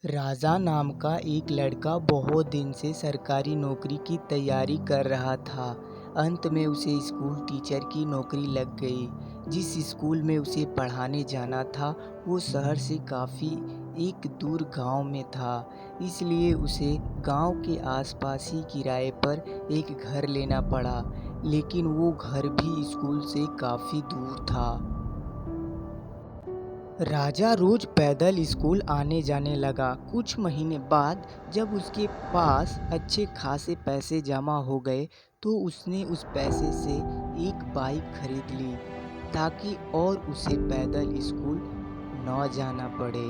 राजा नाम का एक लड़का बहुत दिन से सरकारी नौकरी की तैयारी कर रहा था। अंत में उसे स्कूल टीचर की नौकरी लग गई। जिस स्कूल में उसे पढ़ाने जाना था वो शहर से काफ़ी एक दूर गांव में था, इसलिए उसे गांव के आसपास ही किराए पर एक घर लेना पड़ा। लेकिन वो घर भी स्कूल से काफ़ी दूर था। राजा रोज पैदल स्कूल आने जाने लगा। कुछ महीने बाद जब उसके पास अच्छे खासे पैसे जमा हो गए तो उसने उस पैसे से एक बाइक खरीद ली ताकि और उसे पैदल स्कूल न जाना पड़े।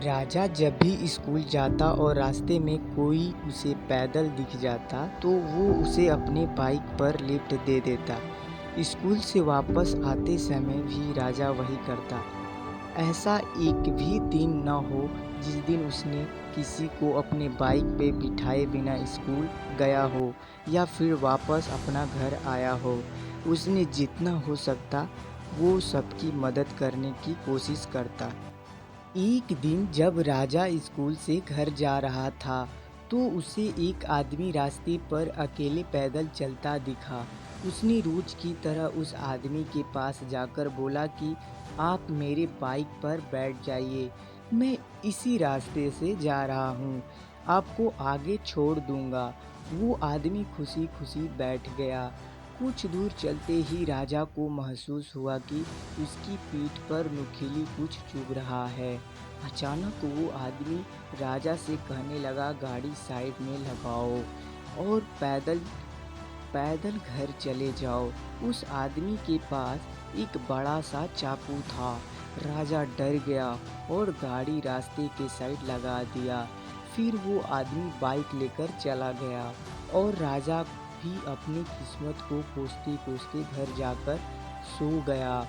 राजा जब भी स्कूल जाता और रास्ते में कोई उसे पैदल दिख जाता तो वो उसे अपने बाइक पर लिफ्ट दे देता। स्कूल से वापस आते समय भी राजा वही करता। ऐसा एक भी दिन न हो जिस दिन उसने किसी को अपने बाइक पे बिठाए बिना स्कूल गया हो या फिर वापस अपना घर आया हो। उसने जितना हो सकता वो सबकी मदद करने की कोशिश करता। एक दिन जब राजा स्कूल से घर जा रहा था तो उसे एक आदमी रास्ते पर अकेले पैदल चलता दिखा। उसने रोज की तरह उस आदमी के पास जाकर बोला कि आप मेरे बाइक पर बैठ जाइए, मैं इसी रास्ते से जा रहा हूँ, आपको आगे छोड़ दूँगा। वो आदमी खुशी खुशी बैठ गया। कुछ दूर चलते ही राजा को महसूस हुआ कि उसकी पीठ पर नुकीली कुछ चुभ रहा है। अचानक वो आदमी राजा से कहने लगा, गाड़ी साइड में लगाओ और पैदल पैदल घर चले जाओ। उस आदमी के पास एक बड़ा सा चाकू था। राजा डर गया और गाड़ी रास्ते के साइड लगा दिया। फिर वो आदमी बाइक लेकर चला गया और राजा भी अपनी किस्मत को कोसते कोसते घर जाकर सो गया।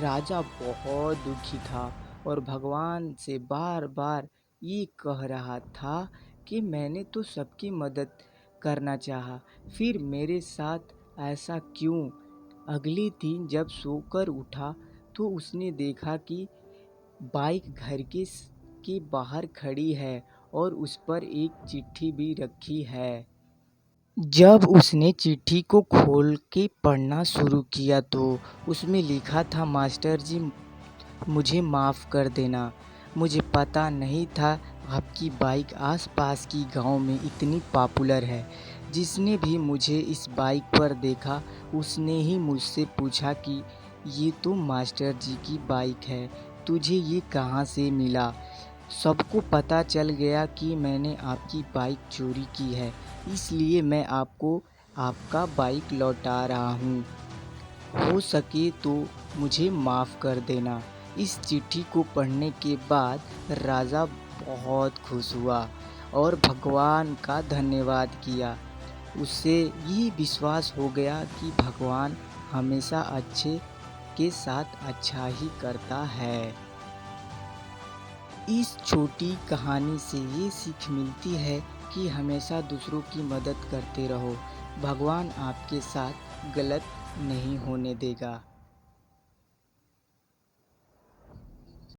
राजा बहुत दुखी था और भगवान से बार बार ये कह रहा था कि मैंने तो सबकी मदद करना चाहा, फिर मेरे साथ ऐसा क्यों। अगले दिन जब सोकर उठा तो उसने देखा कि बाइक घर के बाहर खड़ी है और उस पर एक चिट्ठी भी रखी है। जब उसने चिट्ठी को खोल के पढ़ना शुरू किया तो उसमें लिखा था, मास्टर जी मुझे माफ़ कर देना, मुझे पता नहीं था आपकी बाइक आसपास की गांव में इतनी पॉपुलर है। जिसने भी मुझे इस बाइक पर देखा उसने ही मुझसे पूछा कि ये तो मास्टर जी की बाइक है, तुझे ये कहाँ से मिला। सबको पता चल गया कि मैंने आपकी बाइक चोरी की है, इसलिए मैं आपको आपका बाइक लौटा रहा हूँ। हो सके तो मुझे माफ़ कर देना। इस चिट्ठी को पढ़ने के बाद राजा बहुत खुश हुआ और भगवान का धन्यवाद किया। उससे ये विश्वास हो गया कि भगवान हमेशा अच्छे के साथ अच्छा ही करता है। इस छोटी कहानी से ये सीख मिलती है कि हमेशा दूसरों की मदद करते रहो, भगवान आपके साथ गलत नहीं होने देगा।